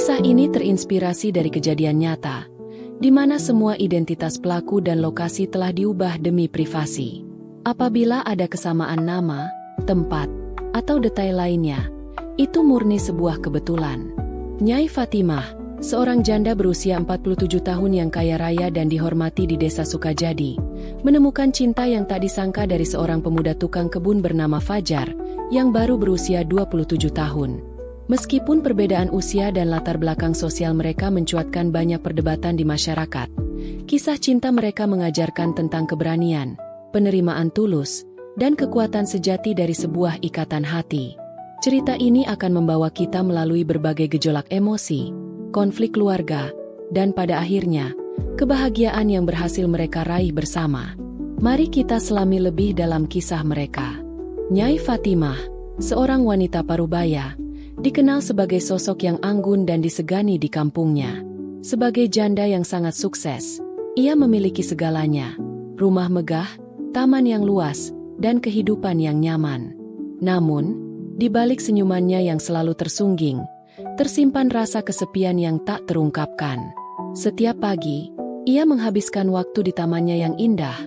Kisah ini terinspirasi dari kejadian nyata, di mana semua identitas pelaku dan lokasi telah diubah demi privasi. Apabila ada kesamaan nama, tempat, atau detail lainnya, itu murni sebuah kebetulan. Nyai Fatimah, seorang janda berusia 47 tahun yang kaya raya dan dihormati di desa Sukajadi, menemukan cinta yang tak disangka dari seorang pemuda tukang kebun bernama Fajar, yang baru berusia 27 tahun. Meskipun perbedaan usia dan latar belakang sosial mereka mencuatkan banyak perdebatan di masyarakat, kisah cinta mereka mengajarkan tentang keberanian, penerimaan tulus, dan kekuatan sejati dari sebuah ikatan hati. Cerita ini akan membawa kita melalui berbagai gejolak emosi, konflik keluarga, dan pada akhirnya, kebahagiaan yang berhasil mereka raih bersama. Mari kita selami lebih dalam kisah mereka. Nyai Fatimah, seorang wanita parubaya, dikenal sebagai sosok yang anggun dan disegani di kampungnya. Sebagai janda yang sangat sukses, ia memiliki segalanya: rumah megah, taman yang luas, dan kehidupan yang nyaman. Namun, di balik senyumannya yang selalu tersungging, tersimpan rasa kesepian yang tak terungkapkan. Setiap pagi, ia menghabiskan waktu di tamannya yang indah,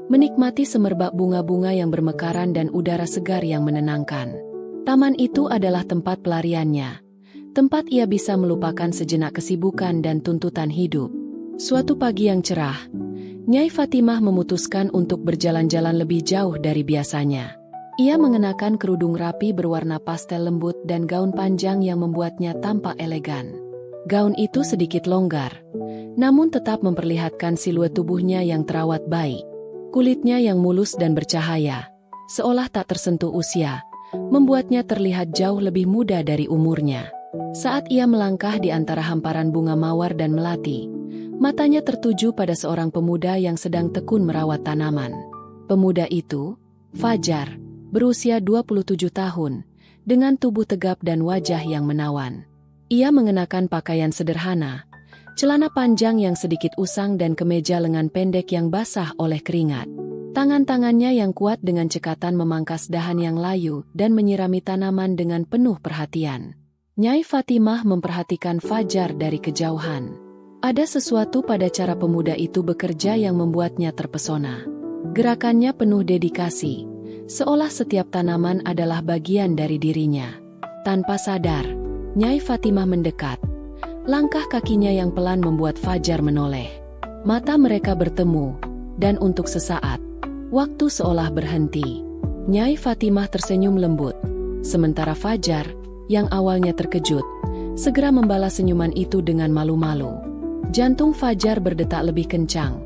menikmati semerbak bunga-bunga yang bermekaran dan udara segar yang menenangkan. Taman itu adalah tempat pelariannya, tempat ia bisa melupakan sejenak kesibukan dan tuntutan hidup. Suatu pagi yang cerah, Nyai Fatimah memutuskan untuk berjalan-jalan lebih jauh dari biasanya. Ia mengenakan kerudung rapi berwarna pastel lembut dan gaun panjang yang membuatnya tampak elegan. Gaun itu sedikit longgar, namun tetap memperlihatkan siluet tubuhnya yang terawat baik. Kulitnya yang mulus dan bercahaya, seolah tak tersentuh usia, membuatnya terlihat jauh lebih muda dari umurnya. Saat ia melangkah di antara hamparan bunga mawar dan melati, matanya tertuju pada seorang pemuda yang sedang tekun merawat tanaman. Pemuda itu, Fajar, berusia 27 tahun, dengan tubuh tegap dan wajah yang menawan. Ia mengenakan pakaian sederhana, celana panjang yang sedikit usang dan kemeja lengan pendek yang basah oleh keringat. Tangan-tangannya yang kuat dengan cekatan memangkas dahan yang layu dan menyirami tanaman dengan penuh perhatian. Nyai Fatimah memperhatikan Fajar dari kejauhan. Ada sesuatu pada cara pemuda itu bekerja yang membuatnya terpesona. Gerakannya penuh dedikasi, seolah setiap tanaman adalah bagian dari dirinya. Tanpa sadar, Nyai Fatimah mendekat. Langkah kakinya yang pelan membuat Fajar menoleh. Mata mereka bertemu, dan untuk sesaat, waktu seolah berhenti. Nyai Fatimah tersenyum lembut, sementara Fajar, yang awalnya terkejut, segera membalas senyuman itu dengan malu-malu. Jantung Fajar berdetak lebih kencang,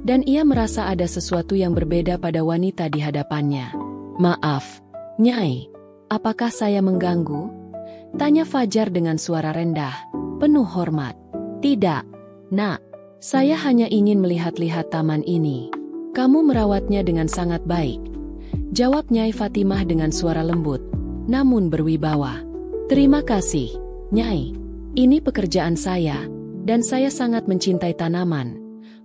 dan ia merasa ada sesuatu yang berbeda pada wanita di hadapannya. "Maaf, Nyai, apakah saya mengganggu?" tanya Fajar dengan suara rendah, penuh hormat. "Tidak, Nak. Saya hanya ingin melihat-lihat taman ini. Kamu merawatnya dengan sangat baik," jawab Nyai Fatimah dengan suara lembut, namun berwibawa. "Terima kasih, Nyai. Ini pekerjaan saya, dan saya sangat mencintai tanaman,"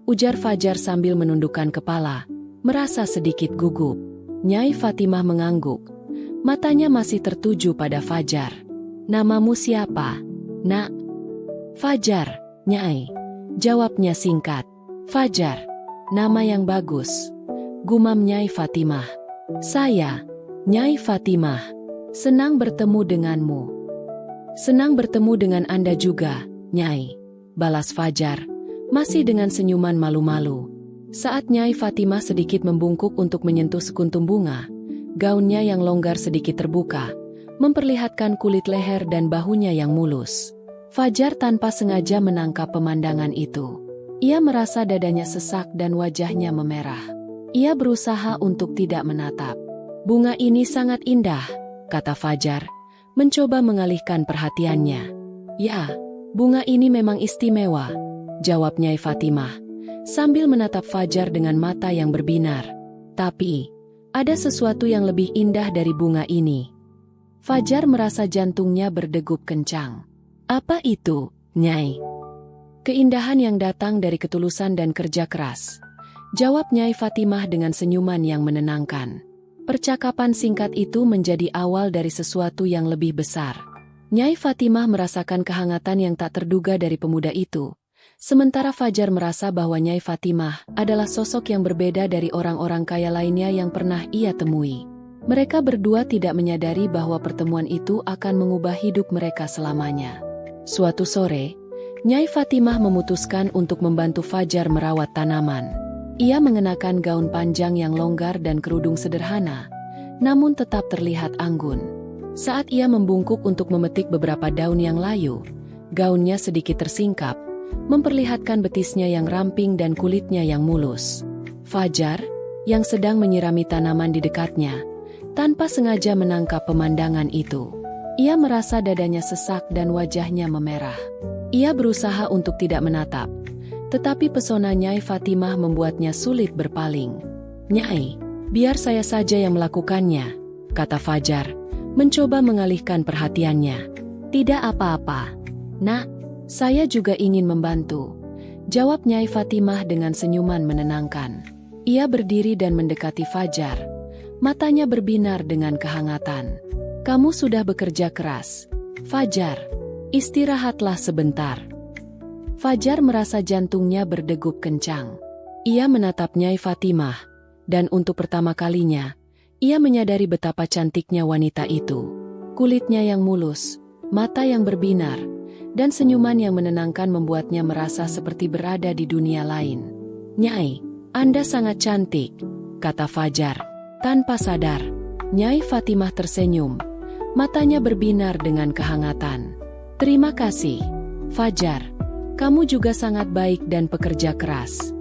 ujar Fajar sambil menundukkan kepala, merasa sedikit gugup. Nyai Fatimah mengangguk. Matanya masih tertuju pada Fajar. "Namamu siapa, Nak?" "Fajar, Nyai," jawabnya singkat. "Fajar, nama yang bagus," gumam Nyai Fatimah. "Saya, Nyai Fatimah, senang bertemu denganmu." "Senang bertemu dengan Anda juga, Nyai," balas Fajar, masih dengan senyuman malu-malu. Saat Nyai Fatimah sedikit membungkuk untuk menyentuh sekuntum bunga, gaunnya yang longgar sedikit terbuka, memperlihatkan kulit leher dan bahunya yang mulus. Fajar tanpa sengaja menangkap pemandangan itu. Ia merasa dadanya sesak dan wajahnya memerah. Ia berusaha untuk tidak menatap. "Bunga ini sangat indah," kata Fajar, mencoba mengalihkan perhatiannya. "Ya, bunga ini memang istimewa," jawab Nyai Fatimah, sambil menatap Fajar dengan mata yang berbinar. "Tapi, ada sesuatu yang lebih indah dari bunga ini." Fajar merasa jantungnya berdegup kencang. "Apa itu, Nyai?" "Keindahan yang datang dari ketulusan dan kerja keras," jawab Nyai Fatimah dengan senyuman yang menenangkan. Percakapan singkat itu menjadi awal dari sesuatu yang lebih besar. Nyai Fatimah merasakan kehangatan yang tak terduga dari pemuda itu. Sementara Fajar merasa bahwa Nyai Fatimah adalah sosok yang berbeda dari orang-orang kaya lainnya yang pernah ia temui. Mereka berdua tidak menyadari bahwa pertemuan itu akan mengubah hidup mereka selamanya. Suatu sore, Nyai Fatimah memutuskan untuk membantu Fajar merawat tanaman. Ia mengenakan gaun panjang yang longgar dan kerudung sederhana, namun tetap terlihat anggun. Saat ia membungkuk untuk memetik beberapa daun yang layu, gaunnya sedikit tersingkap, memperlihatkan betisnya yang ramping dan kulitnya yang mulus. Fajar, yang sedang menyirami tanaman di dekatnya, tanpa sengaja menangkap pemandangan itu. Ia merasa dadanya sesak dan wajahnya memerah. Ia berusaha untuk tidak menatap, tetapi pesona Nyai Fatimah membuatnya sulit berpaling. "Nyai, biar saya saja yang melakukannya," kata Fajar, mencoba mengalihkan perhatiannya. "Tidak apa-apa, Nak, saya juga ingin membantu," jawab Nyai Fatimah dengan senyuman menenangkan. Ia berdiri dan mendekati Fajar. Matanya berbinar dengan kehangatan. "Kamu sudah bekerja keras, Fajar. Istirahatlah sebentar." Fajar merasa jantungnya berdegup kencang. Ia menatap Nyai Fatimah, dan untuk pertama kalinya, ia menyadari betapa cantiknya wanita itu. Kulitnya yang mulus, mata yang berbinar, dan senyuman yang menenangkan membuatnya merasa seperti berada di dunia lain. "Nyai, Anda sangat cantik," kata Fajar, tanpa sadar. Nyai Fatimah tersenyum, matanya berbinar dengan kehangatan. "Terima kasih, Fajar. Kamu juga sangat baik dan pekerja keras."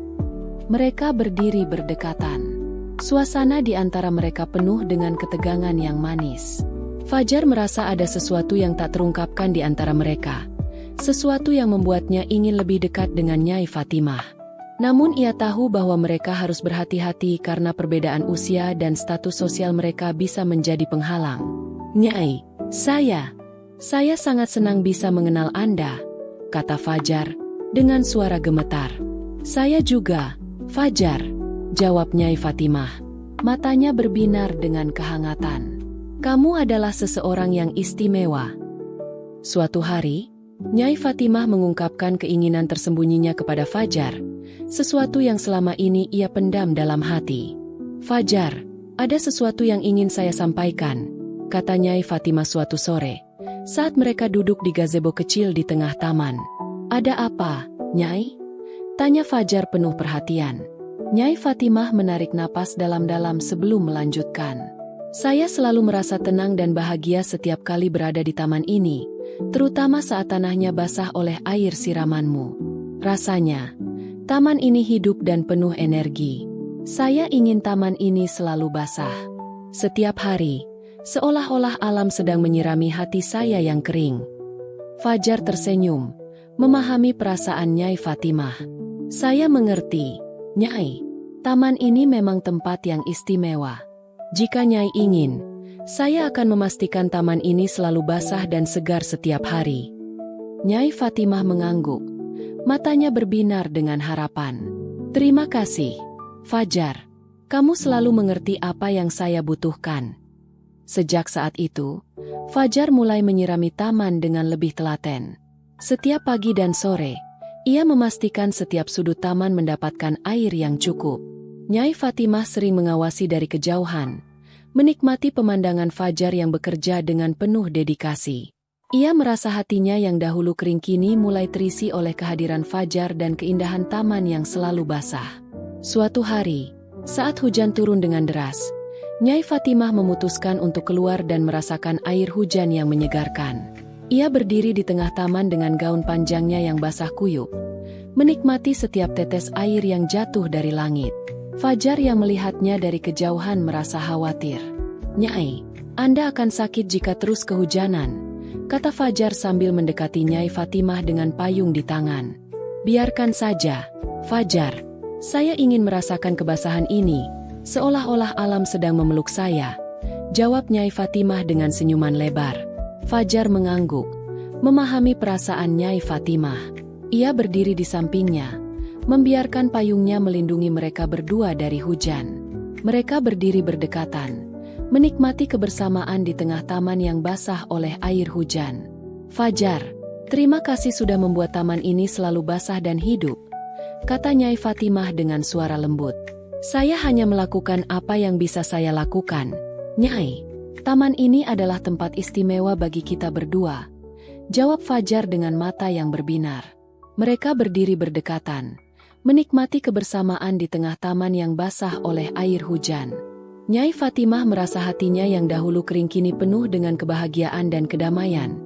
Mereka berdiri berdekatan. Suasana di antara mereka penuh dengan ketegangan yang manis. Fajar merasa ada sesuatu yang tak terungkapkan di antara mereka. Sesuatu yang membuatnya ingin lebih dekat dengan Nyai Fatimah. Namun ia tahu bahwa mereka harus berhati-hati karena perbedaan usia dan status sosial mereka bisa menjadi penghalang. "Nyai, saya sangat senang bisa mengenal Anda," kata Fajar dengan suara gemetar. "Saya juga, Fajar," jawab Nyai Fatimah. Matanya berbinar dengan kehangatan. "Kamu adalah seseorang yang istimewa." Suatu hari, Nyai Fatimah mengungkapkan keinginan tersembunyinya kepada Fajar, sesuatu yang selama ini ia pendam dalam hati. "Fajar, ada sesuatu yang ingin saya sampaikan," kata Nyai Fatimah suatu sore, saat mereka duduk di gazebo kecil di tengah taman. "Ada apa, Nyai?" tanya Fajar penuh perhatian. Nyai Fatimah menarik napas dalam-dalam sebelum melanjutkan. "Saya selalu merasa tenang dan bahagia setiap kali berada di taman ini, terutama saat tanahnya basah oleh air siramanmu. Rasanya, taman ini hidup dan penuh energi. Saya ingin taman ini selalu basah. Setiap hari, seolah-olah alam sedang menyirami hati saya yang kering." Fajar tersenyum, memahami perasaan Nyai Fatimah. "Saya mengerti, Nyai. Taman ini memang tempat yang istimewa. Jika Nyai ingin, saya akan memastikan taman ini selalu basah dan segar setiap hari." Nyai Fatimah mengangguk, matanya berbinar dengan harapan. "Terima kasih, Fajar. Kamu selalu mengerti apa yang saya butuhkan." Sejak saat itu, Fajar mulai menyirami taman dengan lebih telaten. Setiap pagi dan sore, ia memastikan setiap sudut taman mendapatkan air yang cukup. Nyai Fatimah sering mengawasi dari kejauhan, menikmati pemandangan Fajar yang bekerja dengan penuh dedikasi. Ia merasa hatinya yang dahulu kering kini mulai terisi oleh kehadiran Fajar dan keindahan taman yang selalu basah. Suatu hari, saat hujan turun dengan deras, Nyai Fatimah memutuskan untuk keluar dan merasakan air hujan yang menyegarkan. Ia berdiri di tengah taman dengan gaun panjangnya yang basah kuyup, menikmati setiap tetes air yang jatuh dari langit. Fajar yang melihatnya dari kejauhan merasa khawatir. "Nyai, Anda akan sakit jika terus kehujanan," kata Fajar sambil mendekati Nyai Fatimah dengan payung di tangan. "Biarkan saja, Fajar. Saya ingin merasakan kebasahan ini, seolah-olah alam sedang memeluk saya," jawab Nyai Fatimah dengan senyuman lebar. Fajar mengangguk, memahami perasaan Nyai Fatimah. Ia berdiri di sampingnya, membiarkan payungnya melindungi mereka berdua dari hujan. Mereka berdiri berdekatan, menikmati kebersamaan di tengah taman yang basah oleh air hujan. "Fajar, terima kasih sudah membuat taman ini selalu basah dan hidup," kata Nyai Fatimah dengan suara lembut. "Saya hanya melakukan apa yang bisa saya lakukan, Nyai. Taman ini adalah tempat istimewa bagi kita berdua," jawab Fajar dengan mata yang berbinar. Mereka berdiri berdekatan, menikmati kebersamaan di tengah taman yang basah oleh air hujan. Nyai Fatimah merasa hatinya yang dahulu kering kini penuh dengan kebahagiaan dan kedamaian,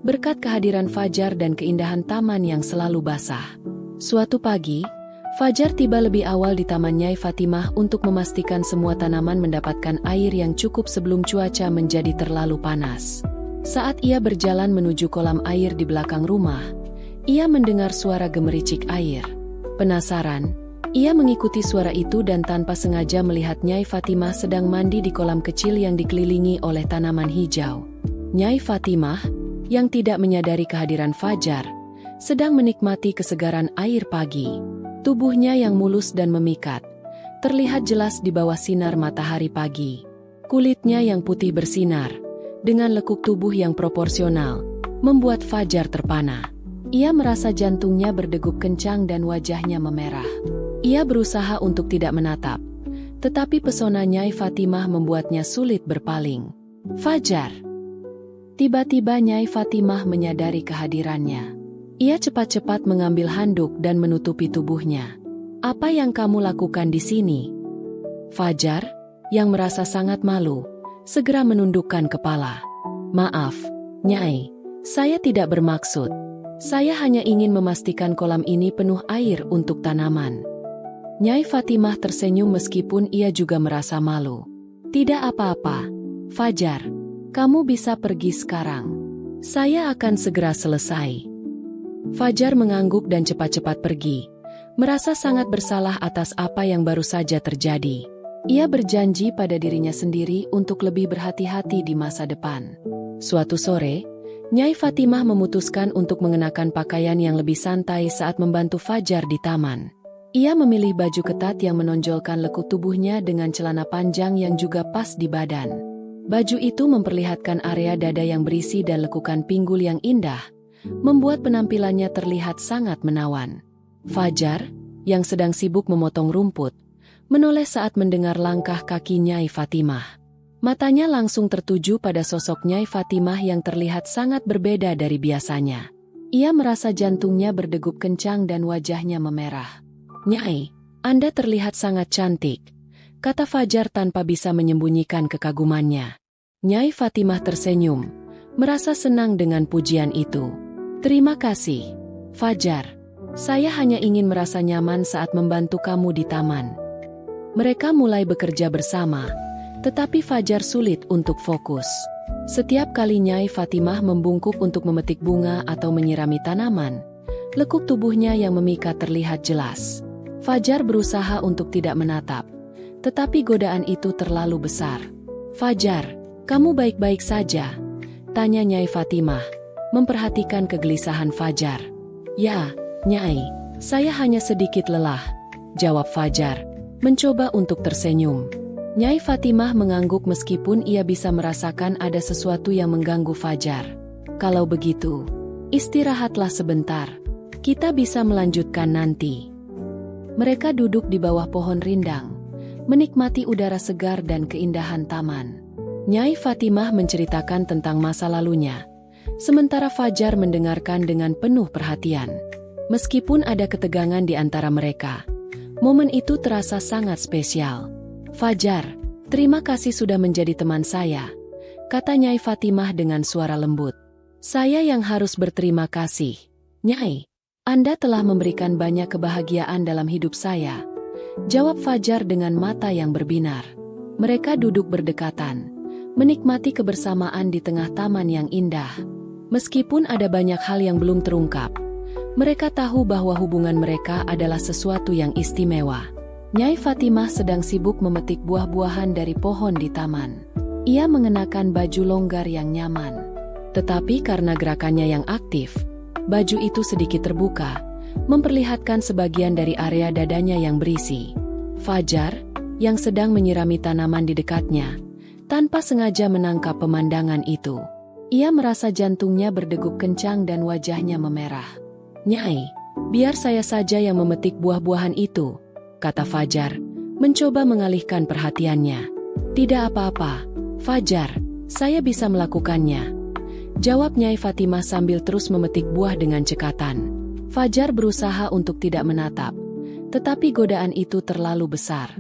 berkat kehadiran Fajar dan keindahan taman yang selalu basah. Suatu pagi, Fajar tiba lebih awal di taman Nyai Fatimah untuk memastikan semua tanaman mendapatkan air yang cukup sebelum cuaca menjadi terlalu panas. Saat ia berjalan menuju kolam air di belakang rumah, ia mendengar suara gemericik air. Penasaran, ia mengikuti suara itu dan tanpa sengaja melihat Nyai Fatimah sedang mandi di kolam kecil yang dikelilingi oleh tanaman hijau. Nyai Fatimah, yang tidak menyadari kehadiran Fajar, sedang menikmati kesegaran air pagi. Tubuhnya yang mulus dan memikat, terlihat jelas di bawah sinar matahari pagi. Kulitnya yang putih bersinar, dengan lekuk tubuh yang proporsional, membuat Fajar terpana. Ia merasa jantungnya berdegup kencang dan wajahnya memerah. Ia berusaha untuk tidak menatap, tetapi pesona Nyai Fatimah membuatnya sulit berpaling. "Fajar!" Tiba-tiba Nyai Fatimah menyadari kehadirannya. Ia cepat-cepat mengambil handuk dan menutupi tubuhnya. "Apa yang kamu lakukan di sini?" Fajar, yang merasa sangat malu, segera menundukkan kepala. "Maaf, Nyai, saya tidak bermaksud. Saya hanya ingin memastikan kolam ini penuh air untuk tanaman." Nyai Fatimah tersenyum meskipun ia juga merasa malu. "Tidak apa-apa, Fajar. Kamu bisa pergi sekarang. Saya akan segera selesai." Fajar mengangguk dan cepat-cepat pergi, merasa sangat bersalah atas apa yang baru saja terjadi. Ia berjanji pada dirinya sendiri untuk lebih berhati-hati di masa depan. Suatu sore, Nyai Fatimah memutuskan untuk mengenakan pakaian yang lebih santai saat membantu Fajar di taman. Ia memilih baju ketat yang menonjolkan lekuk tubuhnya dengan celana panjang yang juga pas di badan. Baju itu memperlihatkan area dada yang berisi dan lekukan pinggul yang indah, membuat penampilannya terlihat sangat menawan. Fajar, yang sedang sibuk memotong rumput, menoleh saat mendengar langkah kaki Nyai Fatimah. Matanya langsung tertuju pada sosok Nyai Fatimah yang terlihat sangat berbeda dari biasanya. Ia merasa jantungnya berdegup kencang dan wajahnya memerah. "Nyai, Anda terlihat sangat cantik," kata Fajar tanpa bisa menyembunyikan kekagumannya. Nyai Fatimah tersenyum, merasa senang dengan pujian itu. "Terima kasih, Fajar. Saya hanya ingin merasa nyaman saat membantu kamu di taman." Mereka mulai bekerja bersama, tetapi Fajar sulit untuk fokus. Setiap kali Nyai Fatimah membungkuk untuk memetik bunga atau menyirami tanaman, lekuk tubuhnya yang memikat terlihat jelas. Fajar berusaha untuk tidak menatap, tetapi godaan itu terlalu besar. "Fajar, kamu baik-baik saja?" tanya Nyai Fatimah, memperhatikan kegelisahan Fajar. "Ya, Nyai, saya hanya sedikit lelah," jawab Fajar, mencoba untuk tersenyum. Nyai Fatimah mengangguk meskipun ia bisa merasakan ada sesuatu yang mengganggu Fajar. "Kalau begitu, istirahatlah sebentar. Kita bisa melanjutkan nanti." Mereka duduk di bawah pohon rindang, menikmati udara segar dan keindahan taman. Nyai Fatimah menceritakan tentang masa lalunya, sementara Fajar mendengarkan dengan penuh perhatian. Meskipun ada ketegangan di antara mereka, momen itu terasa sangat spesial. "Fajar, terima kasih sudah menjadi teman saya," kata Nyai Fatimah dengan suara lembut. "Saya yang harus berterima kasih, Nyai. Anda telah memberikan banyak kebahagiaan dalam hidup saya," jawab Fajar dengan mata yang berbinar. Mereka duduk berdekatan, menikmati kebersamaan di tengah taman yang indah. Meskipun ada banyak hal yang belum terungkap, mereka tahu bahwa hubungan mereka adalah sesuatu yang istimewa. Nyai Fatimah sedang sibuk memetik buah-buahan dari pohon di taman. Ia mengenakan baju longgar yang nyaman. Tetapi karena gerakannya yang aktif, baju itu sedikit terbuka, memperlihatkan sebagian dari area dadanya yang berisi. Fajar, yang sedang menyirami tanaman di dekatnya, tanpa sengaja menangkap pemandangan itu. Ia merasa jantungnya berdegup kencang dan wajahnya memerah. "Nyai, biar saya saja yang memetik buah-buahan itu," kata Fajar, mencoba mengalihkan perhatiannya. "Tidak apa-apa, Fajar, saya bisa melakukannya," jawab Nyai Fatimah sambil terus memetik buah dengan cekatan. Fajar berusaha untuk tidak menatap, tetapi godaan itu terlalu besar.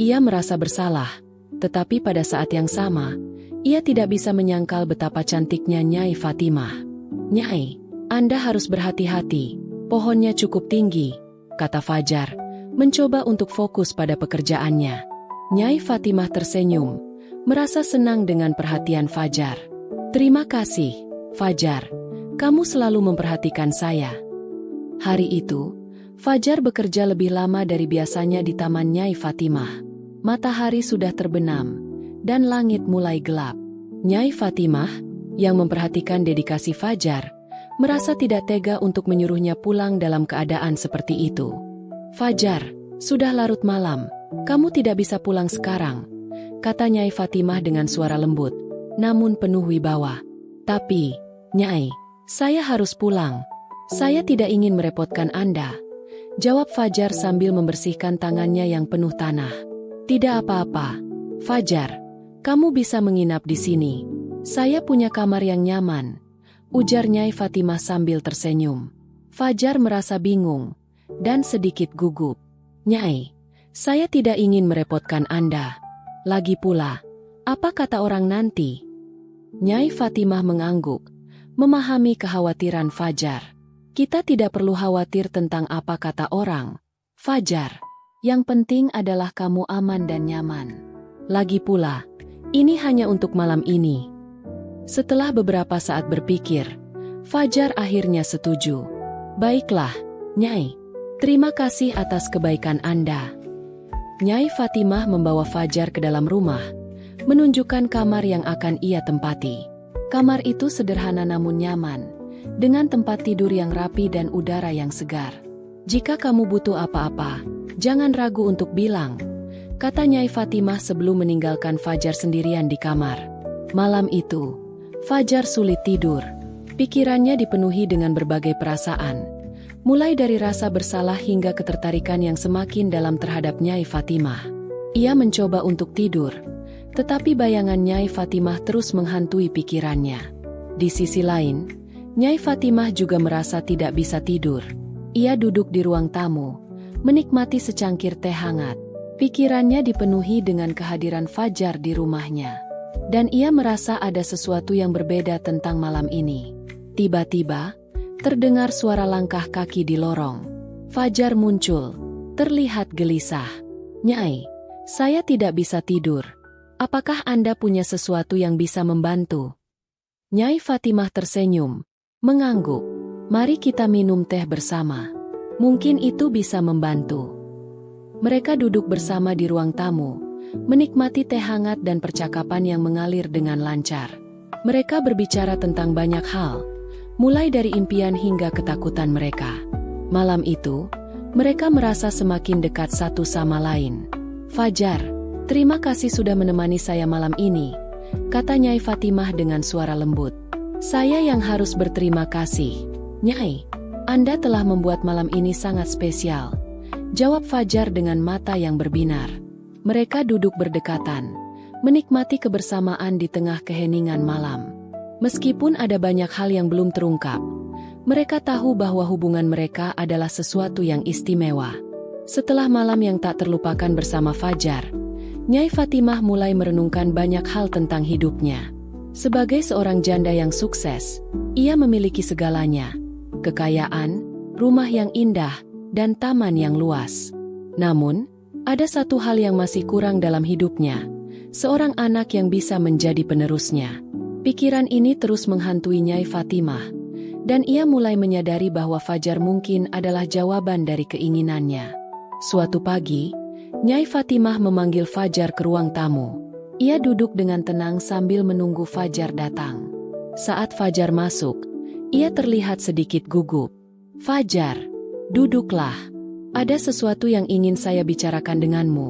Ia merasa bersalah, tetapi pada saat yang sama, ia tidak bisa menyangkal betapa cantiknya Nyai Fatimah. "Nyai, Anda harus berhati-hati, pohonnya cukup tinggi," kata Fajar, mencoba untuk fokus pada pekerjaannya. Nyai Fatimah tersenyum, merasa senang dengan perhatian Fajar. "Terima kasih, Fajar, kamu selalu memperhatikan saya." Hari itu, Fajar bekerja lebih lama dari biasanya di taman Nyai Fatimah. Matahari sudah terbenam, dan langit mulai gelap. Nyai Fatimah, yang memperhatikan dedikasi Fajar, merasa tidak tega untuk menyuruhnya pulang dalam keadaan seperti itu. "Fajar, sudah larut malam, kamu tidak bisa pulang sekarang," kata Nyai Fatimah dengan suara lembut, namun penuh wibawa. "Tapi, Nyai, saya harus pulang. Saya tidak ingin merepotkan Anda," jawab Fajar sambil membersihkan tangannya yang penuh tanah. "Tidak apa-apa, Fajar, kamu bisa menginap di sini. Saya punya kamar yang nyaman," ujar Nyai Fatimah sambil tersenyum. Fajar merasa bingung dan sedikit gugup. "Nyai, saya tidak ingin merepotkan Anda. Lagi pula, apa kata orang nanti?" Nyai Fatimah mengangguk, memahami kekhawatiran Fajar. "Kita tidak perlu khawatir tentang apa kata orang, Fajar. Yang penting adalah kamu aman dan nyaman. Lagi pula, ini hanya untuk malam ini." Setelah beberapa saat berpikir, Fajar akhirnya setuju. "Baiklah, Nyai. Terima kasih atas kebaikan Anda." Nyai Fatimah membawa Fajar ke dalam rumah, menunjukkan kamar yang akan ia tempati. Kamar itu sederhana namun nyaman, dengan tempat tidur yang rapi dan udara yang segar. "Jika kamu butuh apa-apa, jangan ragu untuk bilang," kata Nyai Fatimah sebelum meninggalkan Fajar sendirian di kamar. Malam itu, Fajar sulit tidur. Pikirannya dipenuhi dengan berbagai perasaan, mulai dari rasa bersalah hingga ketertarikan yang semakin dalam terhadap Nyai Fatimah. Ia mencoba untuk tidur, tetapi bayangan Nyai Fatimah terus menghantui pikirannya. Di sisi lain, Nyai Fatimah juga merasa tidak bisa tidur. Ia duduk di ruang tamu, menikmati secangkir teh hangat. Pikirannya dipenuhi dengan kehadiran Fajar di rumahnya. Dan ia merasa ada sesuatu yang berbeda tentang malam ini. Tiba-tiba, terdengar suara langkah kaki di lorong. Fajar muncul, terlihat gelisah. "Nyai, saya tidak bisa tidur. Apakah Anda punya sesuatu yang bisa membantu?" Nyai Fatimah tersenyum, mengangguk. "Mari kita minum teh bersama. Mungkin itu bisa membantu." Mereka duduk bersama di ruang tamu, menikmati teh hangat dan percakapan yang mengalir dengan lancar. Mereka berbicara tentang banyak hal, mulai dari impian hingga ketakutan mereka. Malam itu, mereka merasa semakin dekat satu sama lain. "Fajar, terima kasih sudah menemani saya malam ini," kata Nyai Fatimah dengan suara lembut. "Saya yang harus berterima kasih, Nyai. Anda telah membuat malam ini sangat spesial," jawab Fajar dengan mata yang berbinar. Mereka duduk berdekatan, menikmati kebersamaan di tengah keheningan malam. Meskipun ada banyak hal yang belum terungkap, mereka tahu bahwa hubungan mereka adalah sesuatu yang istimewa. Setelah malam yang tak terlupakan bersama Fajar, Nyai Fatimah mulai merenungkan banyak hal tentang hidupnya. Sebagai seorang janda yang sukses, ia memiliki segalanya: kekayaan, rumah yang indah, dan taman yang luas. Namun, ada satu hal yang masih kurang dalam hidupnya: seorang anak yang bisa menjadi penerusnya. Pikiran ini terus menghantui Nyai Fatimah, dan ia mulai menyadari bahwa Fajar mungkin adalah jawaban dari keinginannya. Suatu pagi, Nyai Fatimah memanggil Fajar ke ruang tamu. Ia duduk dengan tenang sambil menunggu Fajar datang. Saat Fajar masuk, ia terlihat sedikit gugup. "Fajar, duduklah. Ada sesuatu yang ingin saya bicarakan denganmu,"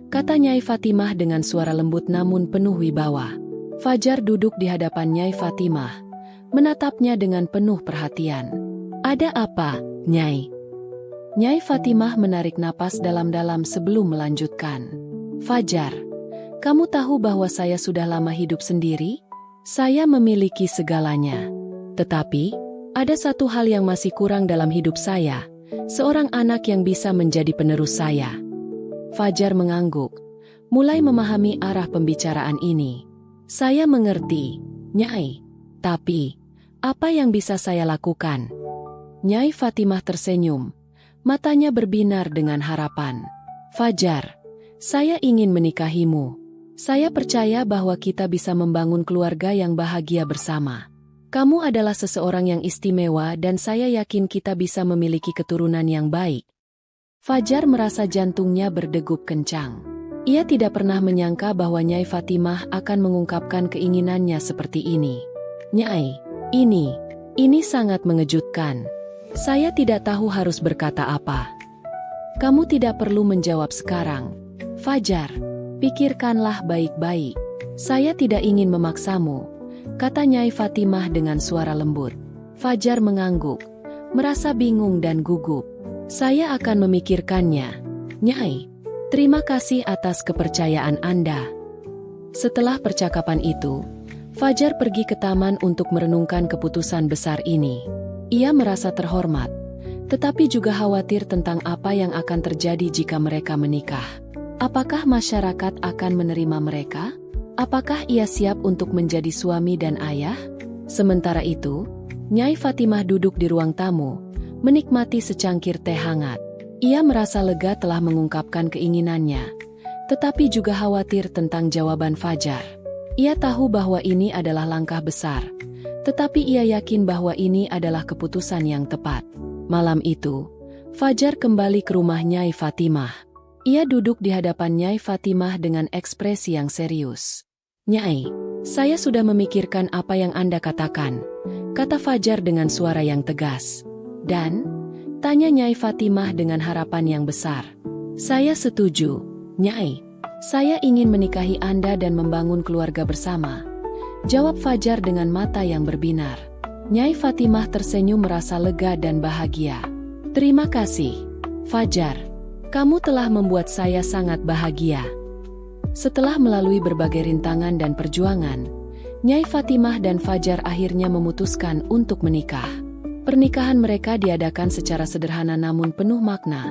kata Nyai Fatimah dengan suara lembut namun penuh wibawa. Fajar duduk di hadapan Nyai Fatimah, menatapnya dengan penuh perhatian. "Ada apa, Nyai?" Nyai Fatimah menarik napas dalam-dalam sebelum melanjutkan. "Fajar, kamu tahu bahwa saya sudah lama hidup sendiri? Saya memiliki segalanya. Tetapi, ada satu hal yang masih kurang dalam hidup saya, seorang anak yang bisa menjadi penerus saya." Fajar mengangguk, mulai memahami arah pembicaraan ini. "Saya mengerti, Nyai. Tapi, apa yang bisa saya lakukan?" Nyai Fatimah tersenyum, matanya berbinar dengan harapan. "Fajar, saya ingin menikahimu. Saya percaya bahwa kita bisa membangun keluarga yang bahagia bersama. Kamu adalah seseorang yang istimewa dan saya yakin kita bisa memiliki keturunan yang baik." Fajar merasa jantungnya berdegup kencang. Ia tidak pernah menyangka bahwa Nyai Fatimah akan mengungkapkan keinginannya seperti ini. "Nyai, ini sangat mengejutkan. Saya tidak tahu harus berkata apa." "Kamu tidak perlu menjawab sekarang. Fajar, pikirkanlah baik-baik. Saya tidak ingin memaksamu," kata Nyai Fatimah dengan suara lembut. Fajar mengangguk, merasa bingung dan gugup. "Saya akan memikirkannya, Nyai. Terima kasih atas kepercayaan Anda." Setelah percakapan itu, Fajar pergi ke taman untuk merenungkan keputusan besar ini. Ia merasa terhormat, tetapi juga khawatir tentang apa yang akan terjadi jika mereka menikah. Apakah masyarakat akan menerima mereka? Apakah ia siap untuk menjadi suami dan ayah? Sementara itu, Nyai Fatimah duduk di ruang tamu, menikmati secangkir teh hangat. Ia merasa lega telah mengungkapkan keinginannya, tetapi juga khawatir tentang jawaban Fajar. Ia tahu bahwa ini adalah langkah besar, tetapi ia yakin bahwa ini adalah keputusan yang tepat. Malam itu, Fajar kembali ke rumah Nyai Fatimah. Ia duduk di hadapan Nyai Fatimah dengan ekspresi yang serius. "Nyai, saya sudah memikirkan apa yang Anda katakan," kata Fajar dengan suara yang tegas. "Dan?" tanya Nyai Fatimah dengan harapan yang besar. "Saya setuju, Nyai. Saya ingin menikahi Anda dan membangun keluarga bersama," jawab Fajar dengan mata yang berbinar. Nyai Fatimah tersenyum merasa lega dan bahagia. "Terima kasih, Fajar. Kamu telah membuat saya sangat bahagia." Setelah melalui berbagai rintangan dan perjuangan, Nyai Fatimah dan Fajar akhirnya memutuskan untuk menikah. Pernikahan mereka diadakan secara sederhana namun penuh makna,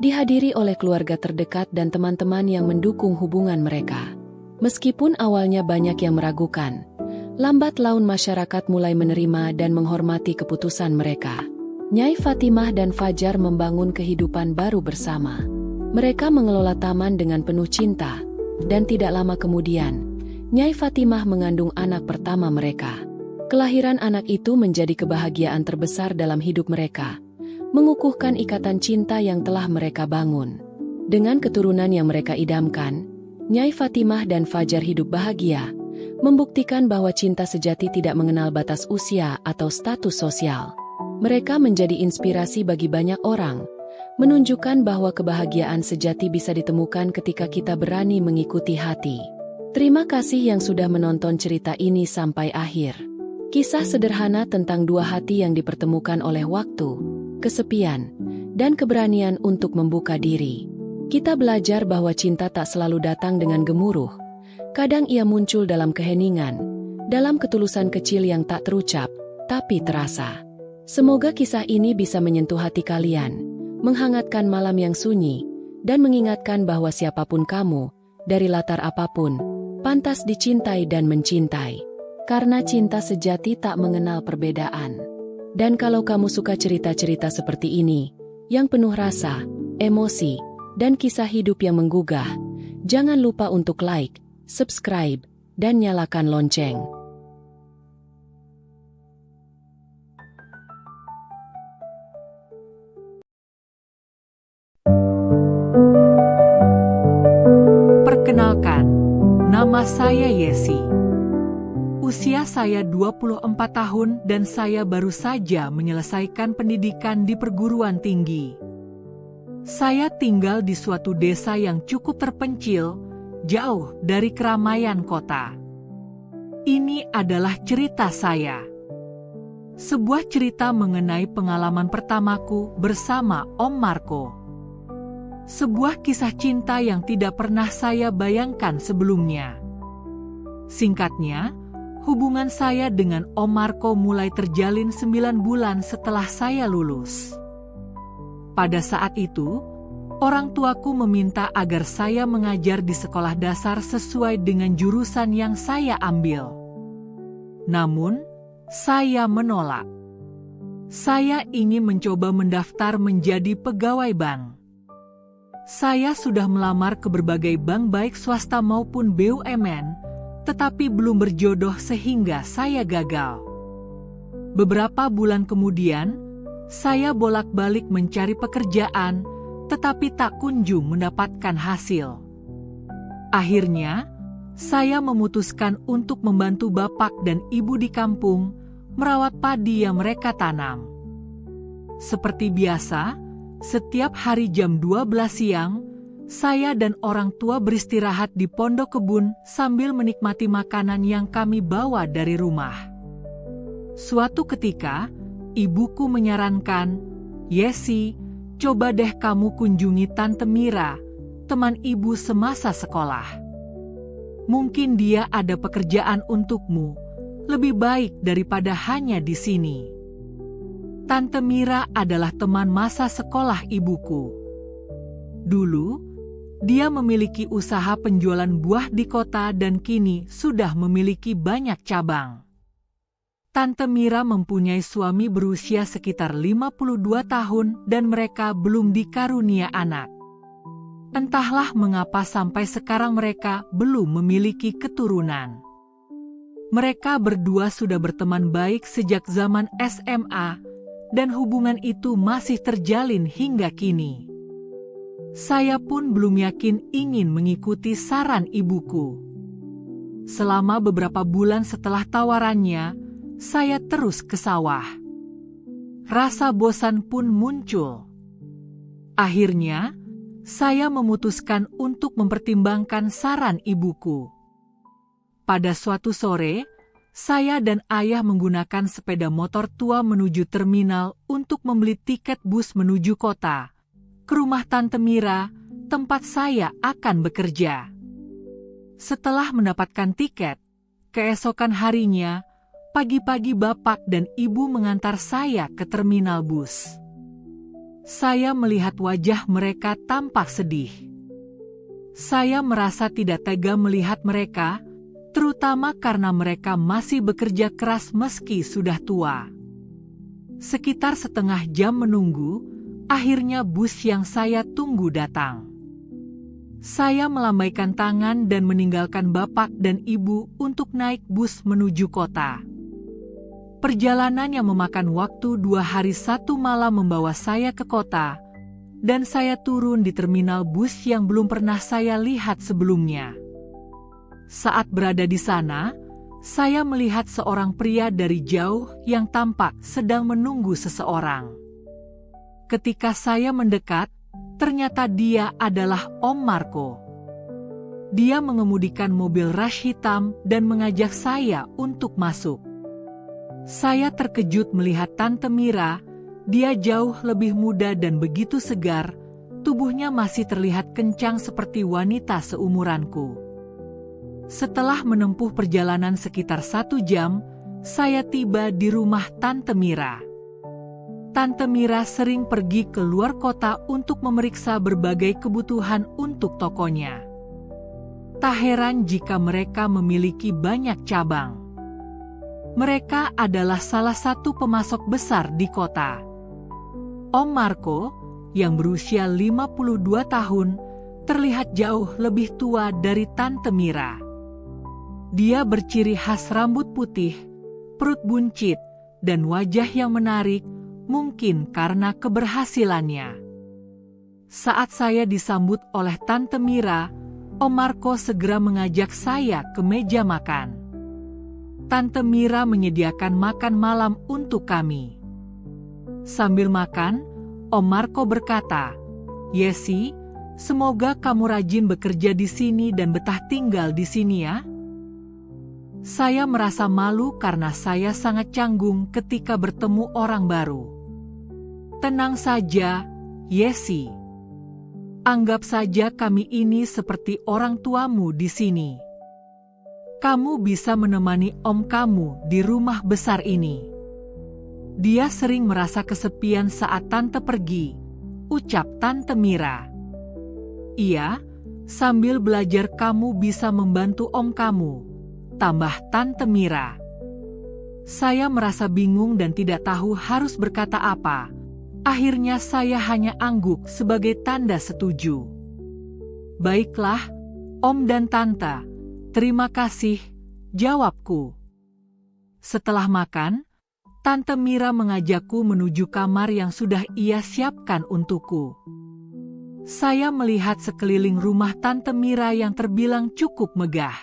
dihadiri oleh keluarga terdekat dan teman-teman yang mendukung hubungan mereka. Meskipun awalnya banyak yang meragukan, lambat laun masyarakat mulai menerima dan menghormati keputusan mereka. Nyai Fatimah dan Fajar membangun kehidupan baru bersama. Mereka mengelola taman dengan penuh cinta, dan tidak lama kemudian, Nyai Fatimah mengandung anak pertama mereka. Kelahiran anak itu menjadi kebahagiaan terbesar dalam hidup mereka, mengukuhkan ikatan cinta yang telah mereka bangun. Dengan keturunan yang mereka idamkan, Nyai Fatimah dan Fajar hidup bahagia, membuktikan bahwa cinta sejati tidak mengenal batas usia atau status sosial. Mereka menjadi inspirasi bagi banyak orang, menunjukkan bahwa kebahagiaan sejati bisa ditemukan ketika kita berani mengikuti hati. Terima kasih yang sudah menonton cerita ini sampai akhir. Kisah sederhana tentang dua hati yang dipertemukan oleh waktu, kesepian, dan keberanian untuk membuka diri. Kita belajar bahwa cinta tak selalu datang dengan gemuruh. Kadang ia muncul dalam keheningan, dalam ketulusan kecil yang tak terucap, tapi terasa. Semoga kisah ini bisa menyentuh hati kalian, menghangatkan malam yang sunyi, dan mengingatkan bahwa siapapun kamu, dari latar apapun, pantas dicintai dan mencintai. Karena cinta sejati tak mengenal perbedaan. Dan kalau kamu suka cerita-cerita seperti ini, yang penuh rasa, emosi, dan kisah hidup yang menggugah, jangan lupa untuk like, subscribe, dan nyalakan lonceng. Perkenalkan, nama saya Yesi. Usia saya 24 tahun dan saya baru saja menyelesaikan pendidikan di perguruan tinggi. Saya tinggal di suatu desa yang cukup terpencil, jauh dari keramaian kota. Ini adalah cerita saya. Sebuah cerita mengenai pengalaman pertamaku bersama Om Marco. Sebuah kisah cinta yang tidak pernah saya bayangkan sebelumnya. Singkatnya, hubungan saya dengan Om Marco mulai terjalin 9 bulan setelah saya lulus. Pada saat itu, orang tuaku meminta agar saya mengajar di sekolah dasar sesuai dengan jurusan yang saya ambil. Namun, saya menolak. Saya ingin mencoba mendaftar menjadi pegawai bank. Saya sudah melamar ke berbagai bank baik swasta maupun BUMN, tetapi belum berjodoh sehingga saya gagal. Beberapa bulan kemudian, saya bolak-balik mencari pekerjaan, tetapi tak kunjung mendapatkan hasil. Akhirnya, saya memutuskan untuk membantu bapak dan ibu di kampung merawat padi yang mereka tanam. Seperti biasa, setiap hari jam 12 siang, saya dan orang tua beristirahat di pondok kebun sambil menikmati makanan yang kami bawa dari rumah. Suatu ketika, ibuku menyarankan, "Yesi, coba deh kamu kunjungi Tante Mira, teman ibu semasa sekolah. Mungkin dia ada pekerjaan untukmu, lebih baik daripada hanya di sini." Tante Mira adalah teman masa sekolah ibuku. Dulu, dia memiliki usaha penjualan buah di kota dan kini sudah memiliki banyak cabang. Tante Mira mempunyai suami berusia sekitar 52 tahun dan mereka belum dikarunia anak. Entahlah mengapa sampai sekarang mereka belum memiliki keturunan. Mereka berdua sudah berteman baik sejak zaman SMA, dan hubungan itu masih terjalin hingga kini. Saya pun belum yakin ingin mengikuti saran ibuku. Selama beberapa bulan setelah tawarannya, saya terus ke sawah. Rasa bosan pun muncul. Akhirnya, saya memutuskan untuk mempertimbangkan saran ibuku. Pada suatu sore, saya dan ayah menggunakan sepeda motor tua menuju terminal untuk membeli tiket bus menuju kota, ke rumah Tante Mira, tempat saya akan bekerja. Setelah mendapatkan tiket, keesokan harinya, pagi-pagi bapak dan ibu mengantar saya ke terminal bus. Saya melihat wajah mereka tampak sedih. Saya merasa tidak tega melihat mereka, terutama karena mereka masih bekerja keras meski sudah tua. Sekitar setengah jam menunggu, akhirnya bus yang saya tunggu datang. Saya melambaikan tangan dan meninggalkan bapak dan ibu untuk naik bus menuju kota. Perjalanan yang memakan waktu 2 hari 1 malam membawa saya ke kota, dan saya turun di terminal bus yang belum pernah saya lihat sebelumnya. Saat berada di sana, saya melihat seorang pria dari jauh yang tampak sedang menunggu seseorang. Ketika saya mendekat, ternyata dia adalah Om Marco. Dia mengemudikan mobil rush hitam dan mengajak saya untuk masuk. Saya terkejut melihat Tante Mira, dia jauh lebih muda dan begitu segar, tubuhnya masih terlihat kencang seperti wanita seumuranku. Setelah menempuh perjalanan sekitar 1 jam, saya tiba di rumah Tante Mira. Tante Mira sering pergi ke luar kota untuk memeriksa berbagai kebutuhan untuk tokonya. Tak heran jika mereka memiliki banyak cabang. Mereka adalah salah satu pemasok besar di kota. Om Marco, yang berusia 52 tahun, terlihat jauh lebih tua dari Tante Mira. Dia berciri khas rambut putih, perut buncit, dan wajah yang menarik, mungkin karena keberhasilannya. Saat saya disambut oleh Tante Mira, Om Marco segera mengajak saya ke meja makan. Tante Mira menyediakan makan malam untuk kami. Sambil makan, Om Marco berkata, "Yesi, semoga kamu rajin bekerja di sini dan betah tinggal di sini ya." Saya merasa malu karena saya sangat canggung ketika bertemu orang baru. Tenang saja, Yesi. Anggap saja kami ini seperti orang tuamu di sini. Kamu bisa menemani om kamu di rumah besar ini. Dia sering merasa kesepian saat tante pergi, ucap Tante Mira. Iya, sambil belajar kamu bisa membantu om kamu, tambah Tante Mira. Saya merasa bingung dan tidak tahu harus berkata apa. Akhirnya saya hanya angguk sebagai tanda setuju. Baiklah, om dan tante, terima kasih, jawabku. Setelah makan, Tante Mira mengajakku menuju kamar yang sudah ia siapkan untukku. Saya melihat sekeliling rumah Tante Mira yang terbilang cukup megah.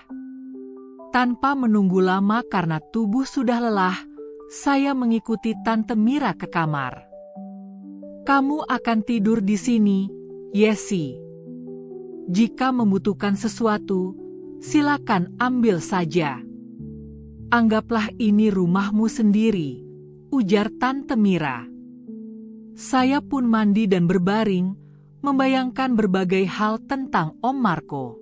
Tanpa menunggu lama karena tubuh sudah lelah, saya mengikuti Tante Mira ke kamar. Kamu akan tidur di sini, Yesi. Jika membutuhkan sesuatu, silakan ambil saja. Anggaplah ini rumahmu sendiri, ujar Tante Mira. Saya pun mandi dan berbaring, membayangkan berbagai hal tentang Om Marco.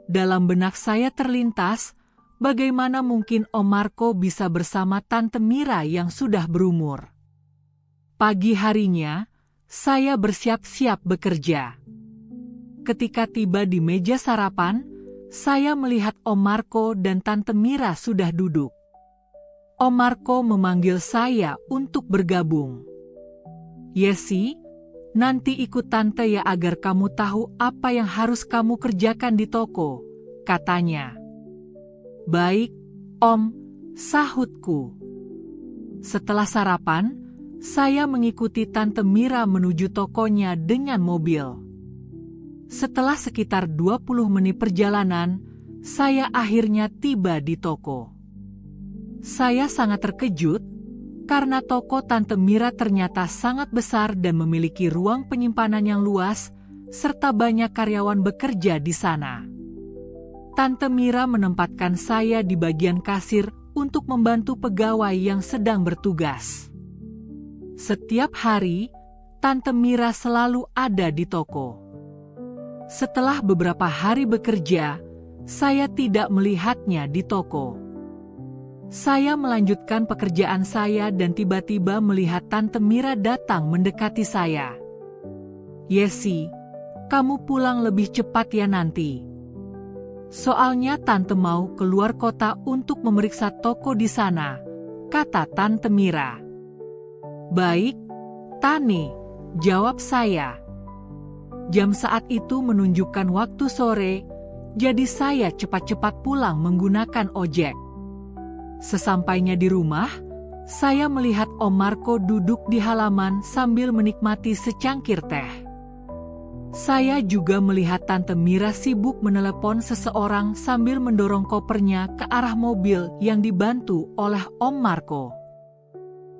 Dalam benak saya terlintas, bagaimana mungkin Om Marco bisa bersama Tante Mira yang sudah berumur. Pagi harinya, saya bersiap-siap bekerja. Ketika tiba di meja sarapan, saya melihat Om Marco dan Tante Mira sudah duduk. Om Marco memanggil saya untuk bergabung. Yesi, nanti ikut Tante ya agar kamu tahu apa yang harus kamu kerjakan di toko, katanya. Baik, Om, sahutku. Setelah sarapan, saya mengikuti Tante Mira menuju tokonya dengan mobil. Setelah sekitar 20 menit perjalanan, saya akhirnya tiba di toko. Saya sangat terkejut, karena toko Tante Mira ternyata sangat besar dan memiliki ruang penyimpanan yang luas, serta banyak karyawan bekerja di sana. Tante Mira menempatkan saya di bagian kasir untuk membantu pegawai yang sedang bertugas. Setiap hari, Tante Mira selalu ada di toko. Setelah beberapa hari bekerja, saya tidak melihatnya di toko. Saya melanjutkan pekerjaan saya dan tiba-tiba melihat Tante Mira datang mendekati saya. Yesi, kamu pulang lebih cepat ya nanti. Soalnya Tante mau keluar kota untuk memeriksa toko di sana, kata Tante Mira. Baik, Tane, jawab saya. Jam saat itu menunjukkan waktu sore, jadi saya cepat-cepat pulang menggunakan ojek. Sesampainya di rumah, saya melihat Om Marco duduk di halaman sambil menikmati secangkir teh. Saya juga melihat Tante Mira sibuk menelepon seseorang sambil mendorong kopernya ke arah mobil yang dibantu oleh Om Marco.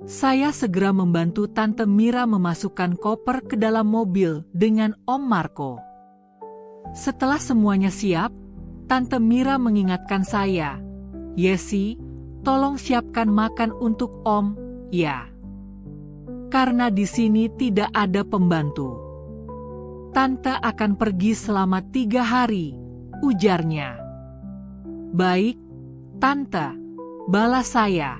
Saya segera membantu Tante Mira memasukkan koper ke dalam mobil dengan Om Marco. Setelah semuanya siap, Tante Mira mengingatkan saya, Yesi, tolong siapkan makan untuk Om, ya. Karena di sini tidak ada pembantu. Tante akan pergi selama 3 hari, ujarnya. Baik, Tante, balas saya.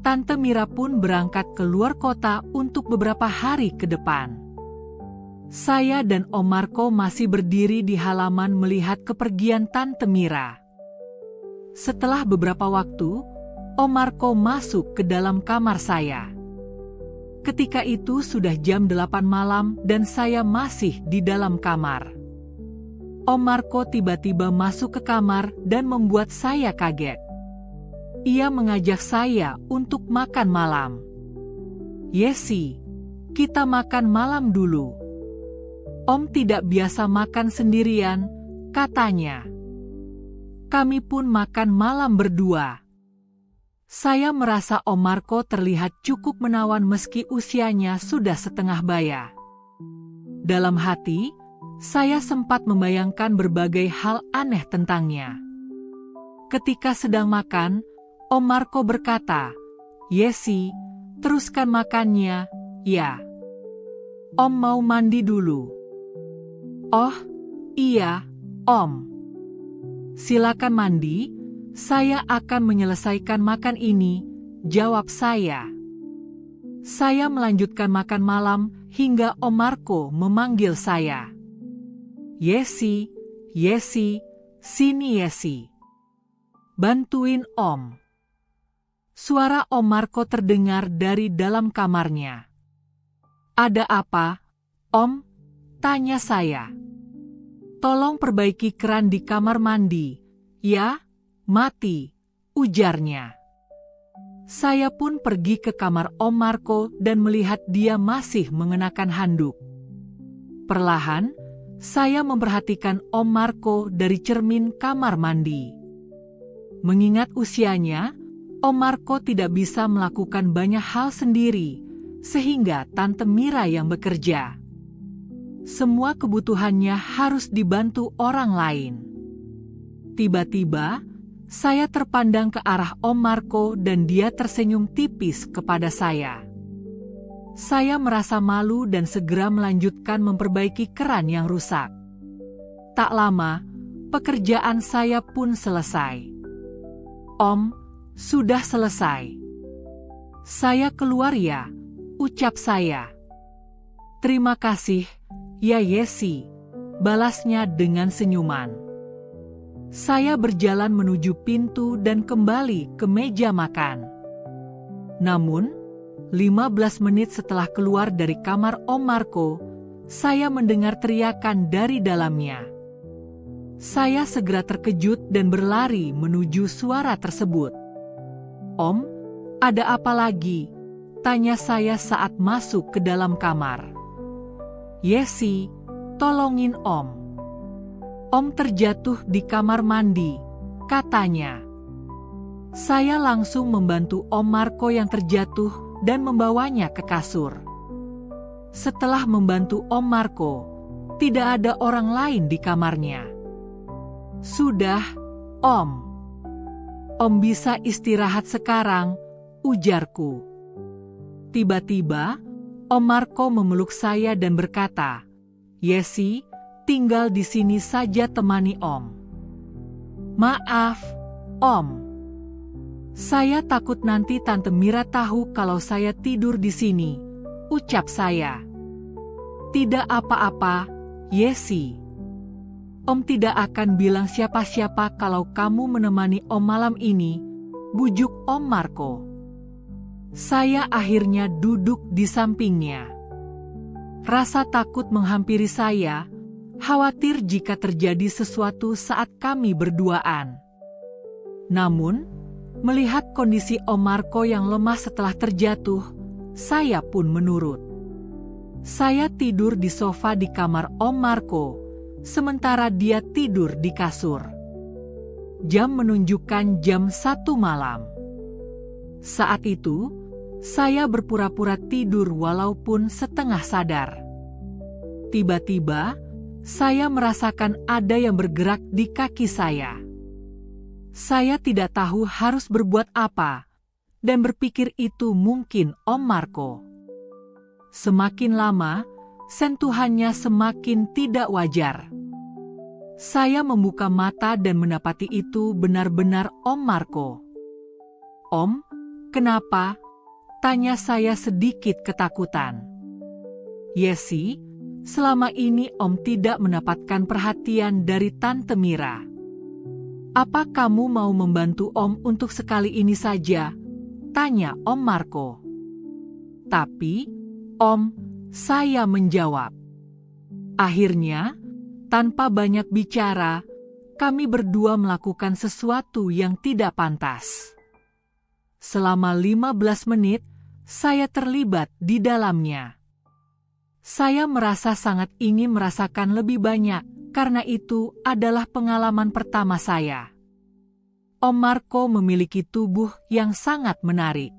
Tante Mira pun berangkat ke luar kota untuk beberapa hari ke depan. Saya dan Om Marco masih berdiri di halaman melihat kepergian Tante Mira. Setelah beberapa waktu, Om Marco masuk ke dalam kamar saya. Ketika itu sudah jam 8 malam dan saya masih di dalam kamar. Om Marco tiba-tiba masuk ke kamar dan membuat saya kaget. Ia mengajak saya untuk makan malam. Yesi, kita makan malam dulu. Om tidak biasa makan sendirian, katanya. Kami pun makan malam berdua. Saya merasa Om Marco terlihat cukup menawan meski usianya sudah setengah baya. Dalam hati, saya sempat membayangkan berbagai hal aneh tentangnya. Ketika sedang makan, Om Marco berkata, "Yesi, teruskan makannya, ya. Om mau mandi dulu." "Oh, iya, Om. Silakan mandi, saya akan menyelesaikan makan ini," jawab saya. Saya melanjutkan makan malam hingga Om Marco memanggil saya. "Yesi, Yesi, sini Yesi. Bantuin Om." Suara Om Marco terdengar dari dalam kamarnya. "Ada apa, Om?" tanya saya. "Tolong perbaiki keran di kamar mandi, ya, mati," ujarnya. Saya pun pergi ke kamar Om Marco dan melihat dia masih mengenakan handuk. Perlahan, saya memperhatikan Om Marco dari cermin kamar mandi. Mengingat usianya, Om Marco tidak bisa melakukan banyak hal sendiri, sehingga Tante Mira yang bekerja. Semua kebutuhannya harus dibantu orang lain. Tiba-tiba, saya terpandang ke arah Om Marco dan dia tersenyum tipis kepada saya. Saya merasa malu dan segera melanjutkan memperbaiki keran yang rusak. Tak lama, pekerjaan saya pun selesai. "Om, sudah selesai. Saya keluar ya," ucap saya. "Terima kasih, ya Yesi," balasnya dengan senyuman. Saya berjalan menuju pintu dan kembali ke meja makan. Namun, 15 menit setelah keluar dari kamar Om Marco, saya mendengar teriakan dari dalamnya. Saya segera terkejut dan berlari menuju suara tersebut. "Om, ada apa lagi?" tanya saya saat masuk ke dalam kamar. "Yesi, tolongin Om. Om terjatuh di kamar mandi," katanya. Saya langsung membantu Om Marco yang terjatuh dan membawanya ke kasur. Setelah membantu Om Marco, tidak ada orang lain di kamarnya. "Sudah, Om. Om bisa istirahat sekarang," ujarku. Tiba-tiba, Om Marco memeluk saya dan berkata, "Yesi, tinggal di sini saja temani Om." "Maaf, Om. Saya takut nanti Tante Mira tahu kalau saya tidur di sini," ucap saya. "Tidak apa-apa, Yesi. Om tidak akan bilang siapa-siapa kalau kamu menemani Om malam ini," bujuk Om Marco. Saya akhirnya duduk di sampingnya. Rasa takut menghampiri saya, khawatir jika terjadi sesuatu saat kami berduaan. Namun, melihat kondisi Om Marco yang lemah setelah terjatuh, saya pun menurut. Saya tidur di sofa di kamar Om Marco, sementara dia tidur di kasur. Jam menunjukkan jam 1 malam. Saat itu, saya berpura-pura tidur walaupun setengah sadar. Tiba-tiba, saya merasakan ada yang bergerak di kaki saya. Saya tidak tahu harus berbuat apa, dan berpikir itu mungkin Om Marco. Semakin lama, sentuhannya semakin tidak wajar. Saya membuka mata dan mendapati itu benar-benar Om Marco. "Om, kenapa?" tanya saya sedikit ketakutan. "Yesi, selama ini Om tidak mendapatkan perhatian dari Tante Mira. Apa kamu mau membantu Om untuk sekali ini saja?" tanya Om Marco. "Tapi, Om," saya menjawab. Akhirnya, tanpa banyak bicara, kami berdua melakukan sesuatu yang tidak pantas. Selama 15 menit, saya terlibat di dalamnya. Saya merasa sangat ingin merasakan lebih banyak, karena itu adalah pengalaman pertama saya. Om Marco memiliki tubuh yang sangat menarik.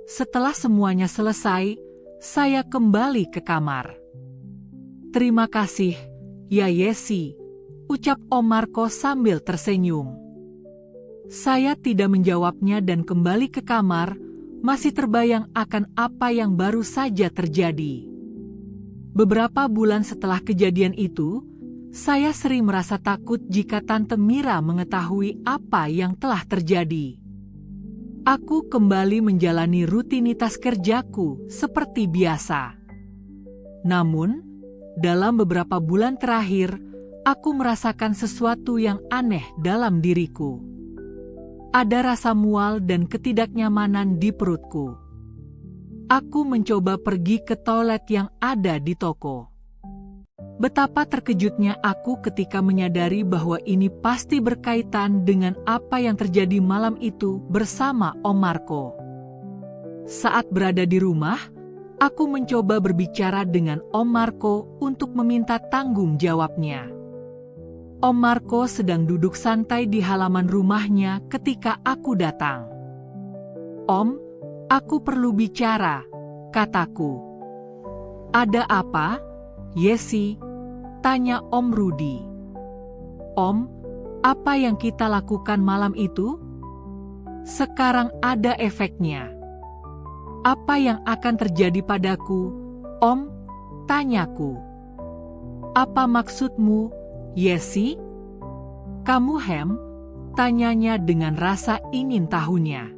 Setelah semuanya selesai, saya kembali ke kamar. "Terima kasih, ya Yesi," ucap Om Marco sambil tersenyum. Saya tidak menjawabnya dan kembali ke kamar, masih terbayang akan apa yang baru saja terjadi. Beberapa bulan setelah kejadian itu, saya sering merasa takut jika Tante Mira mengetahui apa yang telah terjadi. Aku kembali menjalani rutinitas kerjaku seperti biasa. Namun, dalam beberapa bulan terakhir, aku merasakan sesuatu yang aneh dalam diriku. Ada rasa mual dan ketidaknyamanan di perutku. Aku mencoba pergi ke toilet yang ada di toko. Betapa terkejutnya aku ketika menyadari bahwa ini pasti berkaitan dengan apa yang terjadi malam itu bersama Om Marco. Saat berada di rumah, aku mencoba berbicara dengan Om Marco untuk meminta tanggung jawabnya. Om Marco sedang duduk santai di halaman rumahnya ketika aku datang. "Om, aku perlu bicara," kataku. "Ada apa, Yesi?" tanya Om Rudi. "Om, apa yang kita lakukan malam itu? Sekarang ada efeknya." "Apa yang akan terjadi padaku, Om?" tanyaku. "Apa maksudmu, Yesi?" "Kamu Hem?" tanyanya dengan rasa ingin tahunya.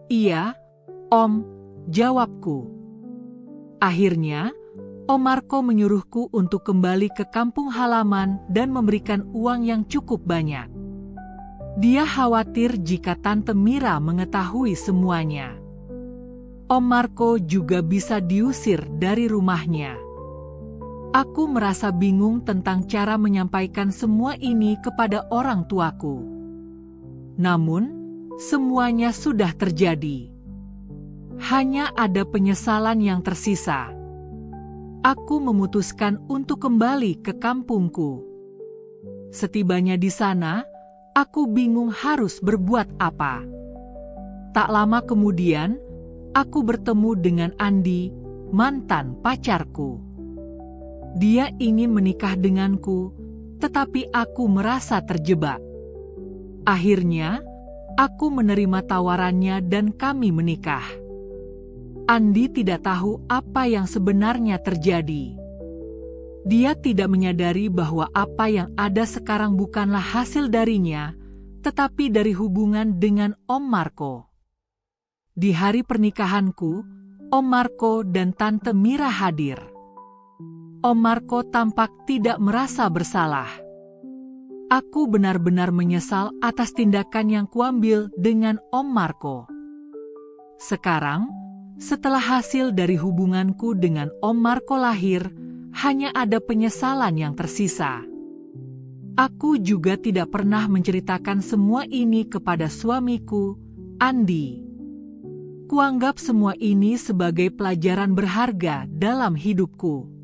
"Iya, Om," jawabku. Akhirnya, Om Marco menyuruhku untuk kembali ke kampung halaman dan memberikan uang yang cukup banyak. Dia khawatir jika Tante Mira mengetahui semuanya. Om Marco juga bisa diusir dari rumahnya. Aku merasa bingung tentang cara menyampaikan semua ini kepada orang tuaku. Namun, semuanya sudah terjadi. Hanya ada penyesalan yang tersisa. Aku memutuskan untuk kembali ke kampungku. Setibanya di sana, aku bingung harus berbuat apa. Tak lama kemudian, aku bertemu dengan Andi, mantan pacarku. Dia ingin menikah denganku, tetapi aku merasa terjebak. Akhirnya, aku menerima tawarannya dan kami menikah. Andi tidak tahu apa yang sebenarnya terjadi. Dia tidak menyadari bahwa apa yang ada sekarang bukanlah hasil darinya, tetapi dari hubungan dengan Om Marco. Di hari pernikahanku, Om Marco dan Tante Mira hadir. Om Marco tampak tidak merasa bersalah. Aku benar-benar menyesal atas tindakan yang kuambil dengan Om Marco. Sekarang, setelah hasil dari hubunganku dengan Om Marco lahir, hanya ada penyesalan yang tersisa. Aku juga tidak pernah menceritakan semua ini kepada suamiku, Andi. Kuanggap semua ini sebagai pelajaran berharga dalam hidupku.